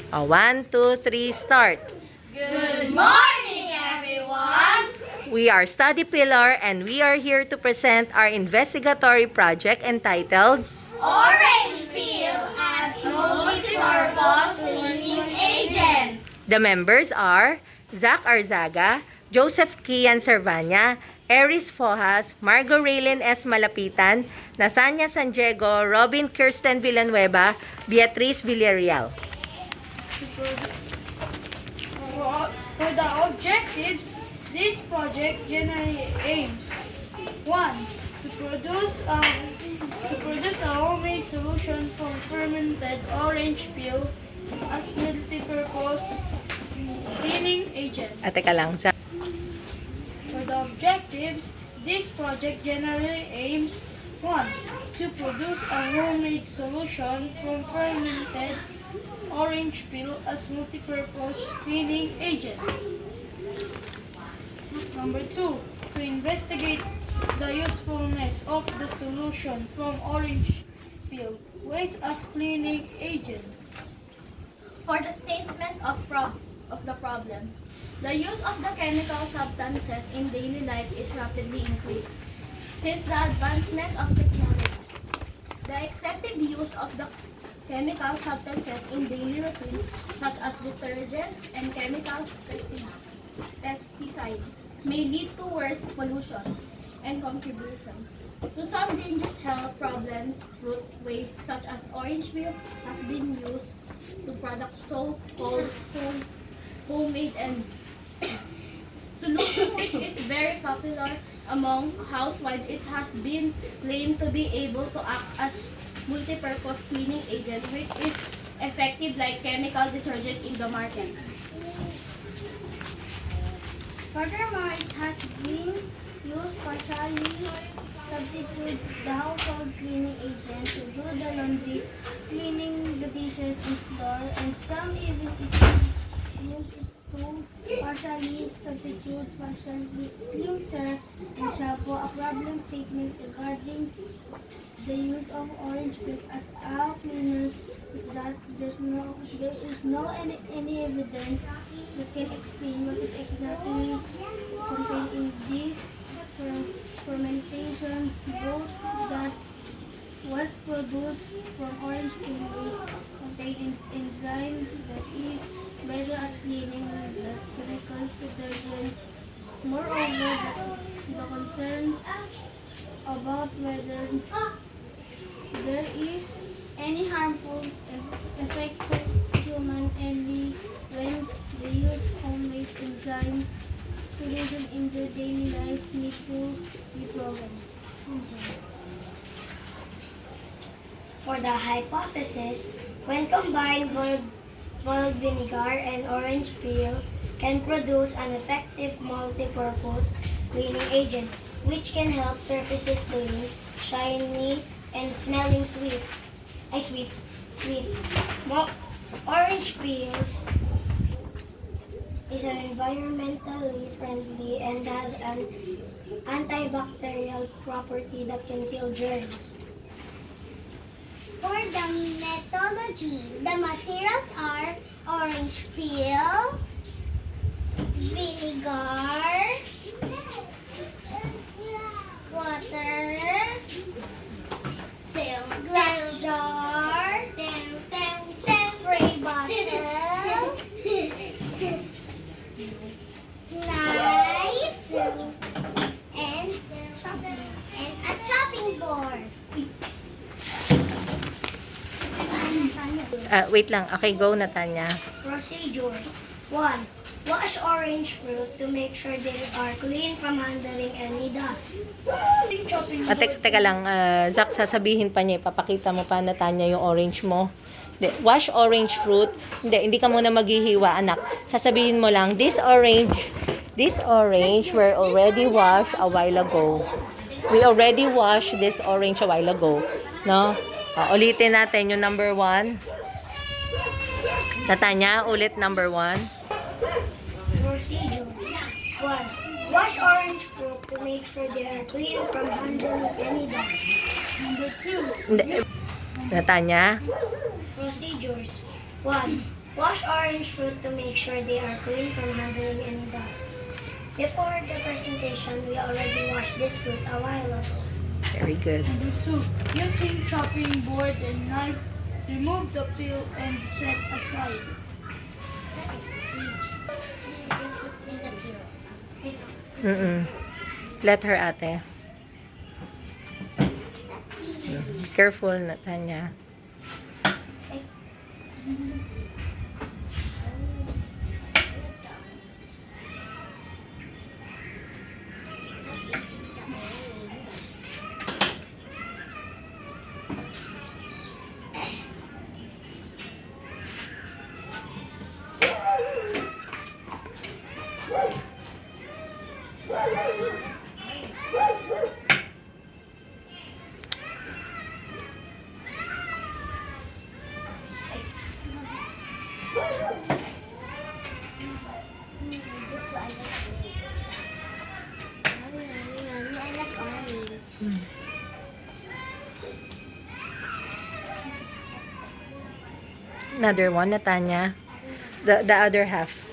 1, 2, 3, start. Good morning, everyone! We are Study Pillar and we are here to present our investigatory project entitled Orange peel as multi-purpose cleaning agent. The members are Zach Arzaga, Joseph Kian Servania, Eris Fojas, Margo Raylin S. Malapitan, Nathania San Diego, Robin Kirsten Villanueva, Beatriz Villarreal. For the objectives, this project generally aims 1. To produce a homemade solution from fermented orange peel as multi-purpose cleaning agent. Teka lang. For the objectives, this project generally aims 1. To produce a homemade solution from fermented orange peel as multi-purpose cleaning agent. Number 2. To investigate the usefulness of the solution from orange peel waste as cleaning agent. For the statement of the problem, the use of the chemical substances in daily life is rapidly increased. Since the advancement of technology, the excessive use of the chemical substances in daily routine, such as detergent and chemical pesticide, may lead to worse pollution and contribution to some dangerous health problems. Fruit waste, such as orange peel, has been used to produce so-called homemade ends. Solution which is very popular among housewives. It has been claimed to be able to act as multi-purpose cleaning agent, which is effective like chemical detergent in the market. Furthermore, it has been used partially substitute the household cleaning agent to do the laundry, cleaning the dishes and floor, and some even use it to partially substitute facial cleanser and shampoo. A problem statement regarding the use of orange peel as a cleaner is that there is no any evidence that can explain what is exactly contained in this fermentation both that was produced from orange peel waste contain enzyme that is better at cleaning the chemical detergent. Moreover, the concern about whether there is any harmful effect to human only when they use homemade enzyme solution in their daily life need to be proven. For the hypothesis, when combined boiled vinegar and orange peel can produce an effective multi-purpose cleaning agent which can help surfaces clean, shiny, and smelling sweet. Orange peels is an environmentally friendly and has an antibacterial property that can kill germs. For the methodology, the materials are orange peel, vinegar, water, glass jar, spray bottle, knife, and a chopping board. Wait lang. Okay, go, Natanya. Procedures. 1. Wash orange fruit to make sure they are clean from handling any dust. Teka lang. Zach, sasabihin pa niya. Ipapakita mo pa, Natanya, yung orange mo. Wash orange fruit. Hindi ka muna maghihiwa, anak. Sasabihin mo lang, this orange were already washed a while ago. We already washed this orange a while ago. No? Ulitin natin yung number 1. Natanya, ulit number 1. Procedures. 1. Wash orange fruit to make sure they are clean from handling any dust. Number 2. Natanya, Procedures. 1. Wash orange fruit to make sure they are clean from handling any dust. Before the presentation, we already washed this fruit a while ago. Very good. Number 2. Using chopping board and knife, remove the peel and set aside. Let her, ate. Careful, Natanya. Another one, Natanya. The other half.